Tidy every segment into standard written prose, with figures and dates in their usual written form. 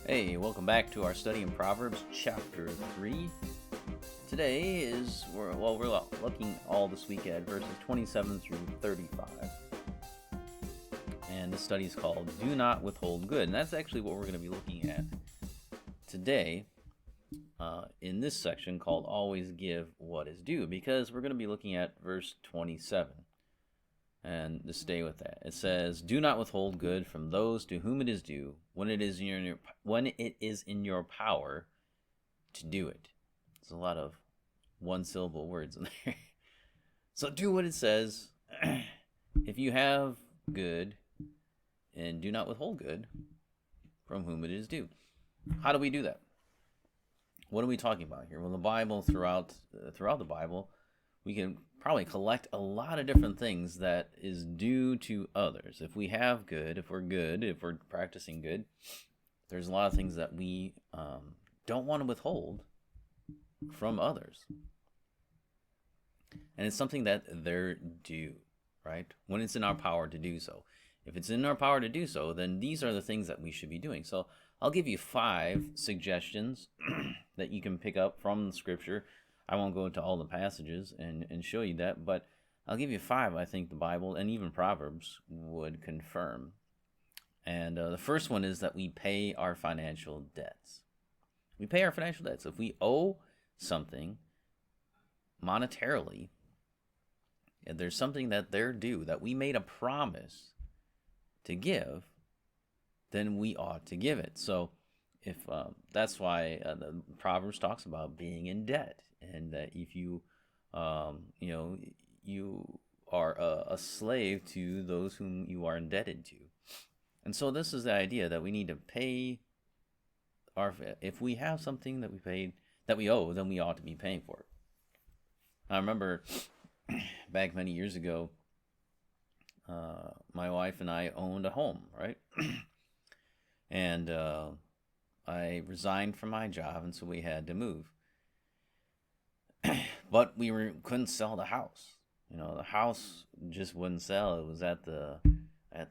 Hey, welcome back to our study in Proverbs chapter 3. Today we're looking all this week at verses 27 through 35. And this study is called Do Not Withhold Good. And that's actually what we're going to be looking at today in this section called Always Give What Is Due, because we're going to be looking at verse 27. And to stay with that, it says, "Do not withhold good from those to whom it is due, when it is in your power to do it." There's a lot of one-syllable words in there. So do what it says. If you have good, and do not withhold good from whom it is due. How do we do that? What are we talking about here? Well, the Bible, throughout the Bible, we can probably collect a lot of different things that is due to others. If we have good, if we're practicing good, there's a lot of things that we don't want to withhold from others. And it's something that they're due, right? When it's in our power to do so. If it's in our power to do so, then these are the things that we should be doing. So I'll give you 5 suggestions that you can pick up from the scripture. I won't go into all the passages and show you that, but I'll give you 5 I think the Bible and even Proverbs would confirm. And the first one is that we pay our financial debts. We pay our financial debts. If we owe something monetarily, if there's something that they're due, that we made a promise to give, then we ought to give it. So if that's why the Proverbs talks about being in debt, and that if you you are a slave to those whom you are indebted to. And so this is the idea that we need to pay if we have something that we owe, then we ought to be paying for it. I remember back many years ago, my wife and I owned a home, right? And I resigned from my job, and so we had to move. But couldn't sell the house. The house just wouldn't sell. It was at the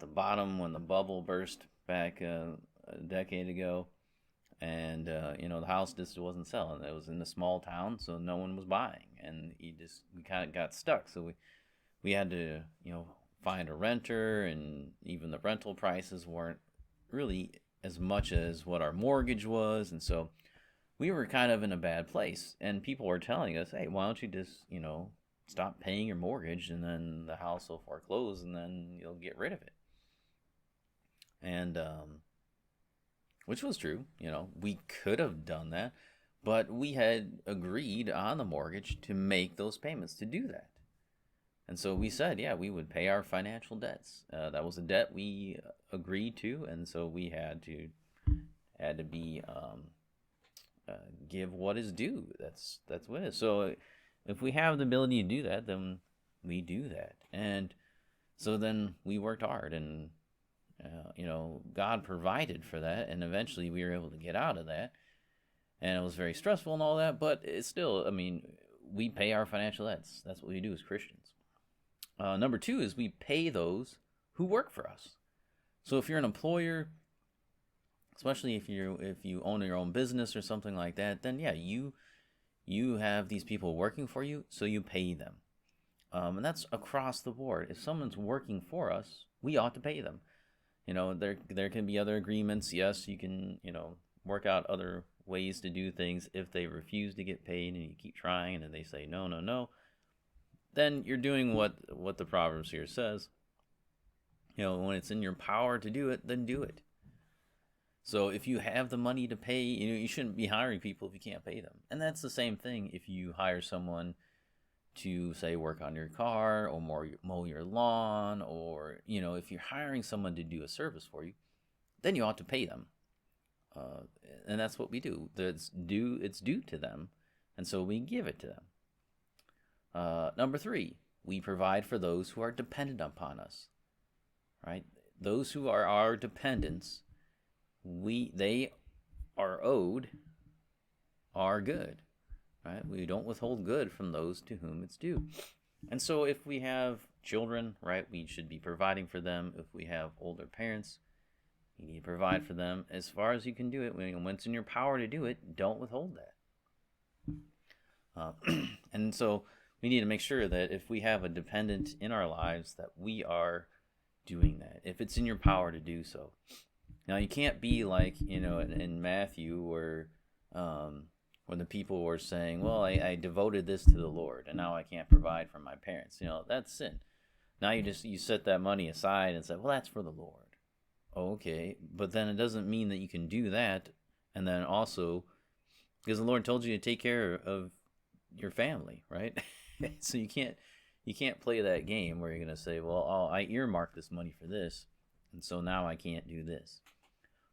bottom when the bubble burst back a decade ago, and the house just wasn't selling. It was in a small town, so no one was buying, and we kind of got stuck. So we had to find a renter, and even the rental prices weren't really as much as what our mortgage was, and so we were kind of in a bad place. And people were telling us, "Hey, why don't you just stop paying your mortgage, and then the house will foreclose, and then you'll get rid of it." And which was true. We could have done that, but we had agreed on the mortgage to make those payments, to do that. And so we said, yeah, we would pay our financial debts. That was a debt we agreed to, and so we had to be give what is due. That's what it is. So if we have the ability to do that, then we do that. And so then we worked hard, and God provided for that, and eventually we were able to get out of that. And it was very stressful and all that, but it's still, we pay our financial debts. That's what we do as Christians. Number 2 is we pay those who work for us. So if you're an employer, especially if you own your own business or something like that, then yeah, you have these people working for you, so you pay them. And that's across the board. If someone's working for us, we ought to pay them. There can be other agreements. Yes, you can work out other ways to do things. If they refuse to get paid and you keep trying, and then they say no, then you're doing what the Proverbs here says. When it's in your power to do it, then do it. So if you have the money to pay, you shouldn't be hiring people if you can't pay them. And that's the same thing if you hire someone to, say, work on your car or mow your lawn, or if you're hiring someone to do a service for you, then you ought to pay them. And that's what we do. It's due to them, and so we give it to them. Number 3, we provide for those who are dependent upon us, right? Those who are our dependents, they are owed our good, right? We don't withhold good from those to whom it's due. And so if we have children, right, we should be providing for them. If we have older parents, You need to provide for them as far as you can do it. When it's in your power to do it, don't withhold that. And so we need to make sure that if we have a dependent in our lives, that we are doing that. If it's in your power to do so. Now you can't be like in Matthew when the people were saying, "Well, I devoted this to the Lord, and now I can't provide for my parents." That's sin. Now you set that money aside and say, "Well, that's for the Lord." Okay, but then it doesn't mean that you can do that, and then also because the Lord told you to take care of your family, right? So you can't play that game where you're gonna say, "Well, I earmarked this money for this, and so now I can't do this."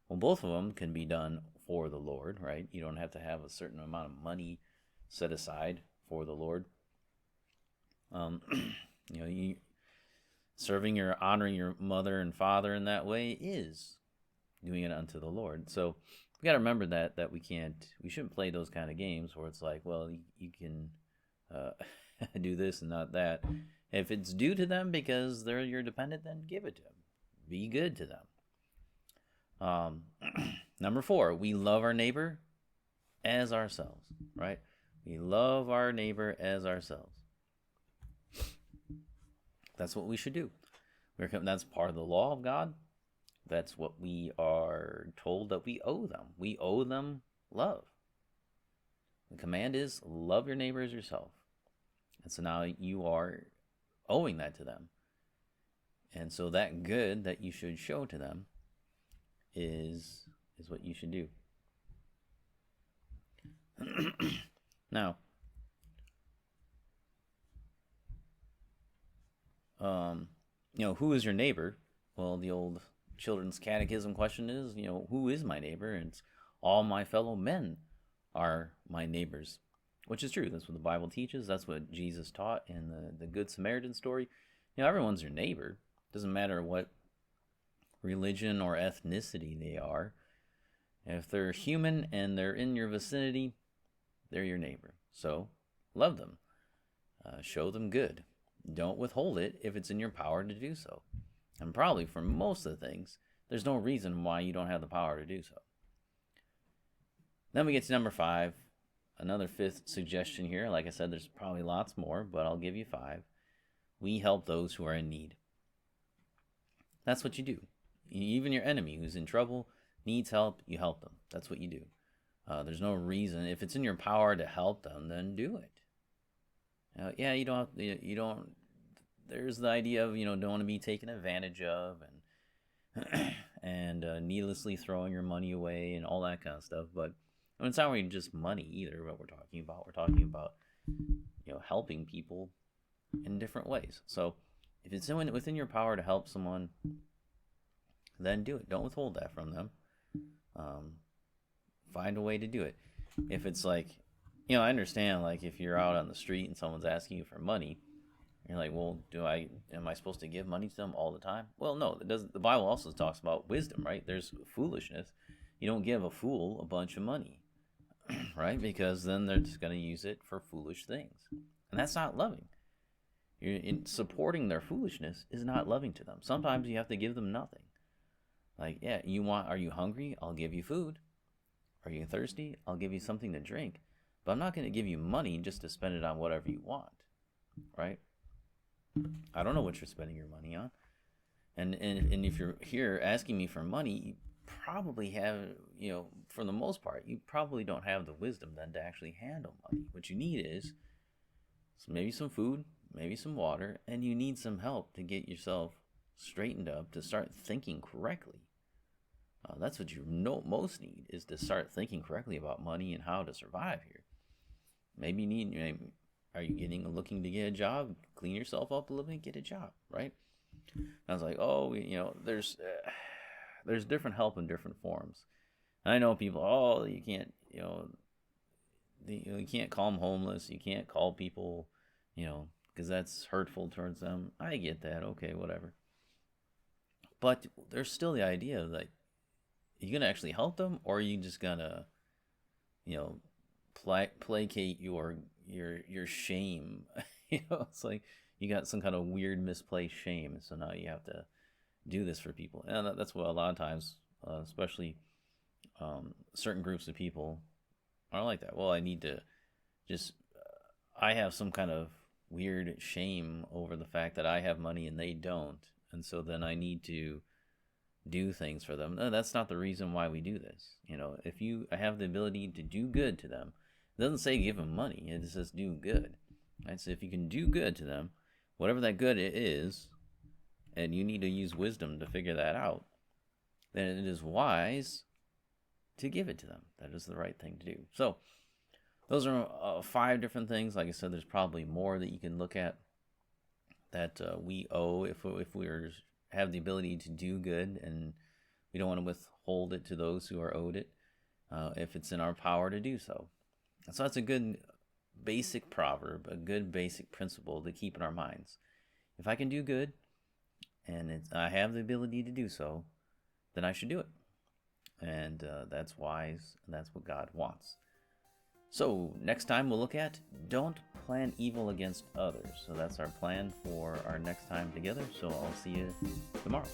Well, both of them can be done for the Lord, right? You don't have to have a certain amount of money set aside for the Lord. You honoring your mother and father in that way is doing it unto the Lord. So we got to remember that we shouldn't play those kind of games where it's like, well, you can do this and not that. If it's due to them because they're your dependent, then give it to them. Be good to them. Number 4, we love our neighbor as ourselves, right? We love our neighbor as ourselves. That's what we should do. That's part of the law of God. That's what we are told that we owe them. We owe them love. The command is love your neighbor as yourself. And so now you are owing that to them. And so that good that you should show to them is what you should do. Now, who is your neighbor? Well, the old children's catechism question is, who is my neighbor? And it's all my fellow men are my neighbors, which is true. That's what the Bible teaches. That's what Jesus taught in the Good Samaritan story. Everyone's your neighbor. Doesn't matter what religion or ethnicity they are. If they're human and they're in your vicinity, they're your neighbor. So love them. Show them good. Don't withhold it if it's in your power to do so. And probably for most of the things, there's no reason why you don't have the power to do so. Then we get to number 5, another 5th suggestion here. Like I said, there's probably lots more, but I'll give you 5. We help those who are in need. That's what you do. Even your enemy who's in trouble, needs help, you help them. That's what you do. There's no reason. If it's in your power to help them, then do it. You don't. There's the idea of don't want to be taken advantage of and needlessly throwing your money away and all that kind of stuff. But it's not really just money either. What we're talking about, helping people in different ways. So if it's within your power to help someone, then do it. Don't withhold that from them. Find a way to do it. If it's like, I understand, like if you're out on the street and someone's asking you for money, you're like, well, am I supposed to give money to them all the time? Well, no, it doesn't. The Bible also talks about wisdom, right? There's foolishness. You don't give a fool a bunch of money, right? Because then they're just going to use it for foolish things. And that's not loving. Supporting their foolishness is not loving to them. Sometimes you have to give them nothing. Like, are you hungry? I'll give you food. Are you thirsty? I'll give you something to drink. But I'm not going to give you money just to spend it on whatever you want, right? I don't know what you're spending your money on. And if you're here asking me for money, you probably have, for the most part, you probably don't have the wisdom then to actually handle money. What you need is maybe some food, maybe some water, and you need some help to get yourself straightened up, to start thinking correctly. That's what you most need, is to start thinking correctly about money and how to survive here. Maybe are you looking to get a job? Clean yourself up a little bit, get a job, right? I was like, there's different help in different forms. And I know people, you can't, you can't call them homeless. You can't call people, because that's hurtful towards them. I get that. Okay, whatever. But there's still the idea of like, are you gonna actually help them, or are you just gonna, placate your shame? It's like you got some kind of weird misplaced shame, so now you have to do this for people. And that's what a lot of times especially certain groups of people are like that. Well, I need to just, I have some kind of weird shame over the fact that I have money and they don't. And so then I need to do things for them. No, that's not the reason why we do this. If you have the ability to do good to them, it doesn't say give them money. It says do good. Right? So if you can do good to them, whatever that good is, and you need to use wisdom to figure that out, then it is wise to give it to them. That is the right thing to do. So those are 5 different things. Like I said, there's probably more that you can look at that we owe if we have the ability to do good, and we don't want to withhold it to those who are owed it if it's in our power to do so. So that's a good basic proverb, a good basic principle to keep in our minds. If I can do good and I have the ability to do so, then I should do it. And that's wise, and that's what God wants. So next time we'll look at don't plan evil against others. So that's our plan for our next time together. So I'll see you tomorrow.